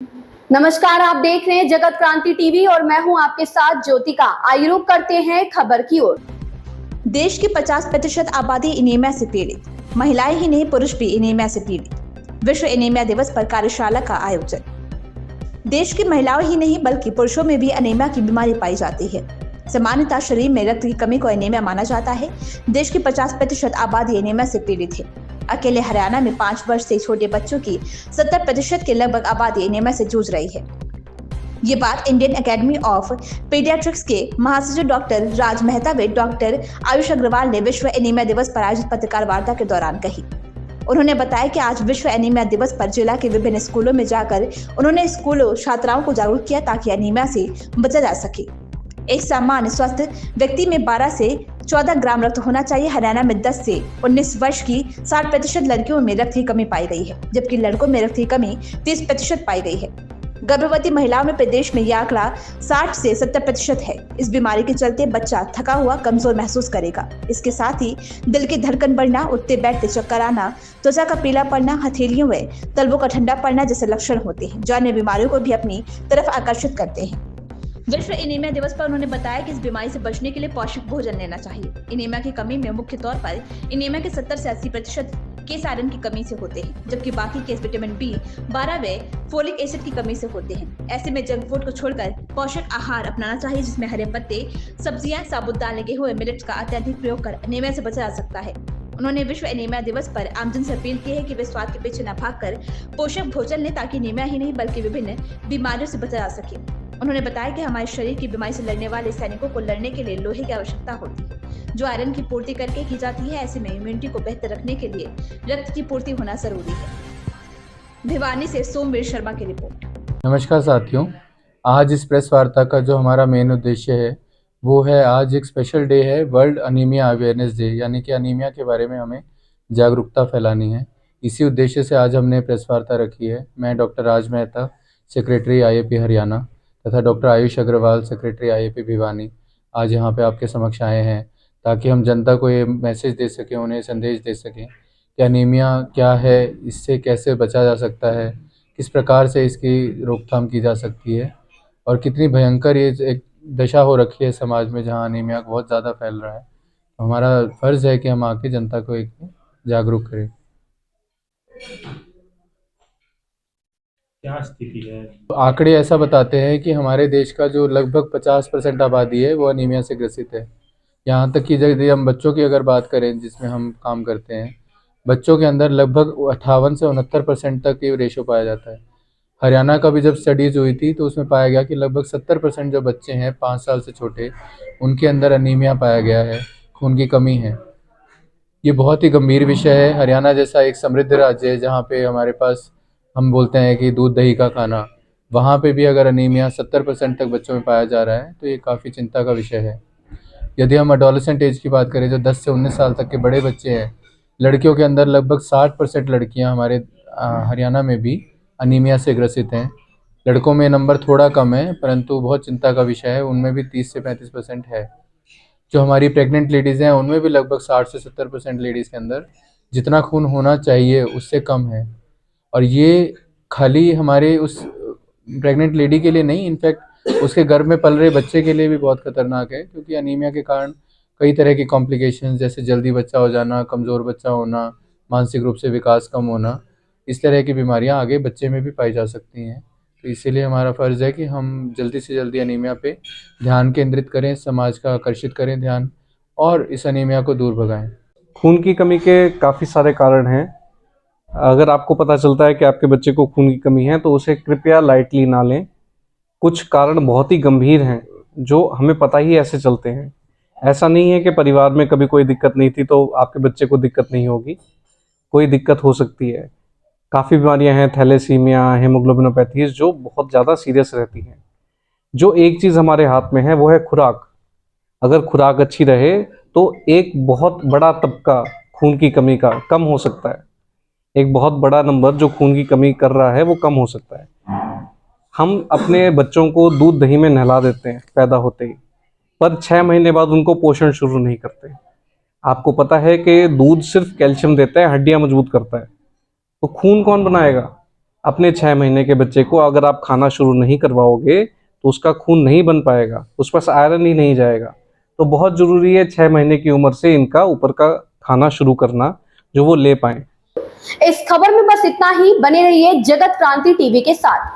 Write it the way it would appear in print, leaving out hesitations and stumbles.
नमस्कार, आप देख रहे हैं जगत क्रांति टीवी और मैं हूं आपके साथ ज्योतिका। आइए रुक करते हैं खबर की ओर। देश की 50% आबादी एनीमिया से पीड़ित। महिलाएं ही नहीं, पुरुष भी एनीमिया से पीड़ित। विश्व एनीमिया दिवस पर कार्यशाला का आयोजन। देश की महिलाओं ही नहीं बल्कि पुरुषों में भी एनीमिया की बीमारी पाई जाती है। सामान्यतः शरीर में रक्त की कमी को एनीमिया माना जाता है। देश की 50% आबादी एनीमिया से पीड़ित है। अकेले हरियाणा में 5 वर्ष से छोटे बच्चों की 70% के लगभग आबादी एनीमिया से जूझ रही है। ये बात इंडियन एकेडमी ऑफ पीडियाट्रिक्स के महासचिव डॉक्टर राज मेहता व डॉक्टर आयुष अग्रवाल ने विश्व एनीमिया दिवस पर आयोजित पत्रकार वार्ता के दौरान कही। उन्होंने बताया कि आज विश्व एनीमिया दिवस पर जिला के विभिन्न स्कूलों में जाकर उन्होंने स्कूलों छात्राओं को जागरूक किया ताकि एनीमिया से बचा जा सके। एक सामान्य स्वस्थ व्यक्ति में 12 से 14 ग्राम रक्त होना चाहिए। हरियाणा में 10 से 19 वर्ष की 60% लड़कियों में रक्त की कमी पाई गई है, जबकि लड़कों में रक्त की कमी 30% पाई गई है। गर्भवती महिलाओं में प्रदेश में यह आंकड़ा 60 से 70% है। इस बीमारी के चलते बच्चा थका हुआ, कमजोर महसूस करेगा। इसके साथ ही दिल की धड़कन बढ़ना, उठते बैठते चक्कर आना, त्वचा का पीला पड़ना, हथेलियों व तलवों का ठंडा पड़ना जैसे लक्षण होते हैं, जो अन्य बीमारियों को भी अपनी तरफ आकर्षित करते हैं। विश्व एनीमिया दिवस पर उन्होंने बताया कि इस बीमारी से बचने के लिए पौष्टिक भोजन लेना चाहिए। एनीमिया की कमी में मुख्य तौर पर एनीमिया के 70 से 80% केस आयरन की कमी से होते हैं, जबकि बाकी केस विटामिन B12 व फोलिक एसिड की कमी से होते हैं। ऐसे में जंक फूड को छोड़कर पौष्टिक आहार अपनाना चाहिए, जिसमें हरे पत्ते, सब्जियां, साबुत दालें, गेहूं व मिलेट्स का अत्यधिक प्रयोग कर एनीमिया से बचा जा सकता है। उन्होंने विश्व एनीमिया दिवस पर आमजन से अपील की है कि वे स्वाद के पीछे न भागकर पोषक भोजन लें ताकि एनीमिया ही नहीं बल्कि विभिन्न बीमारियों से बचा जा सके। उन्होंने बताया कि हमारे शरीर की बीमारी से लड़ने वाले सैनिकों को लड़ने के लिए लोहे की आवश्यकता होती है, जो आयरन की पूर्ति करके की जाती है। ऐसे में इम्यूनिटी को बेहतर रखने के लिए रक्त की पूर्ति होना जरूरी है। भिवानी से सोमवीर शर्मा की रिपोर्ट। नमस्कार साथियों, आज इस प्रेस वार्ता का जो हमारा मेन उद्देश्य है वो है, आज एक स्पेशल डे है, वर्ल्ड अनीमिया अवेयरनेस डे, यानी कि अनीमिया के बारे में हमें जागरूकता फैलानी है। इसी उद्देश्य से आज हमने प्रेस वार्ता रखी है। मैं doctor Raj Mehta, secretary IAP Haryana, तथा doctor Ayush Agarwal, secretary IAP Bhiwani, आज यहाँ पे आपके समक्ष आए हैं ताकि हम जनता को ये मैसेज दे सकें, उन्हें संदेश दे सकें कि अनीमिया क्या है, इससे कैसे बचा जा सकता है, किस प्रकार से इसकी रोकथाम की जा सकती है और कितनी भयंकर ये एक दशा हो रखी है समाज में जहाँ अनीमिया बहुत ज़्यादा फैल रहा है। तो हमारा फ़र्ज़ है कि हम आके जनता को एक जागरूक करें। क्या स्थिति है? आंकड़े ऐसा बताते हैं कि हमारे देश का जो लगभग 50% आबादी है वो अनीमिया से ग्रसित है। यहाँ तक कि यदि हम बच्चों की अगर बात करें, जिसमें हम काम करते हैं, बच्चों के अंदर लगभग 58 से 69% तक ये रेशो पाया जाता है। हरियाणा का भी जब स्टडीज़ हुई थी तो उसमें पाया गया कि लगभग 70% जो बच्चे हैं 5 साल से छोटे, उनके अंदर अनीमिया पाया गया है, खून की कमी है। ये बहुत ही गंभीर विषय है। हरियाणा जैसा एक समृद्ध राज्य है जहाँ पे हमारे पास, हम बोलते हैं कि दूध दही का खाना, वहाँ पे भी अगर अनीमिया 70% तक बच्चों में पाया जा रहा है तो ये काफ़ी चिंता का विषय है। यदि हम एडोलेसेंट एज की बात करें, जो 10 से 19 साल तक के बड़े बच्चे हैं, लड़कियों के अंदर लगभग 60% लड़कियाँ हमारे हरियाणा में भी अनीमिया से ग्रसित हैं। लड़कों में नंबर थोड़ा कम है, परंतु बहुत चिंता का विषय है, उनमें भी 30 से 35% है। जो हमारी प्रेग्नेंट लेडीज़ हैं उनमें भी लगभग 60 से 70% लेडीज़ के अंदर जितना खून होना चाहिए उससे कम है। और ये खाली हमारे उस प्रेग्नेंट लेडी के लिए नहीं, इनफैक्ट उसके गर्भ में पल रहे बच्चे के लिए भी बहुत खतरनाक है, क्योंकि अनीमिया के कारण कई तरह की कॉम्प्लिकेशंस, जैसे जल्दी बच्चा हो जाना, कमज़ोर बच्चा होना, मानसिक रूप से विकास कम होना, इस तरह की बीमारियां आगे बच्चे में भी पाई जा सकती हैं। तो इसीलिए हमारा फ़र्ज़ है कि हम जल्दी से जल्दी अनीमिया पे ध्यान केंद्रित करें, समाज का आकर्षित करें ध्यान, और इस अनीमिया को दूर भगाएं। खून की कमी के काफ़ी सारे कारण हैं। अगर आपको पता चलता है कि आपके बच्चे को खून की कमी है तो उसे कृपया लाइटली ना लें। कुछ कारण बहुत ही गंभीर हैं जो हमें पता ही ऐसे चलते हैं। ऐसा नहीं है कि परिवार में कभी कोई दिक्कत नहीं थी तो आपके बच्चे को दिक्कत नहीं होगी, कोई दिक्कत हो सकती है। काफ़ी बीमारियां हैं, थैलेसीमिया, हेमोग्लोबिनोपैथीज, जो बहुत ज़्यादा सीरियस रहती हैं। जो एक चीज़ हमारे हाथ में है वो है खुराक। अगर खुराक अच्छी रहे तो एक बहुत बड़ा तबका खून की कमी का कम हो सकता है। एक बहुत बड़ा नंबर जो खून की कमी कर रहा है वो कम हो सकता है। हम अपने बच्चों को दूध दही में नहला देते हैं पैदा होते ही, पर 6 महीने बाद उनको पोषण शुरू नहीं करते। आपको पता है कि दूध सिर्फ कैल्शियम देता है, हड्डियां मजबूत करता है, तो खून कौन बनाएगा? अपने 6 महीने के बच्चे को अगर आप खाना शुरू नहीं करवाओगे तो उसका खून नहीं बन पाएगा, उस पास आयरन ही नहीं जाएगा। तो बहुत ज़रूरी है 6 महीने की उम्र से इनका ऊपर का खाना शुरू करना जो वो ले पाएँ। इस खबर में बस इतना ही। बने रहिए जगत क्रांति टीवी के साथ।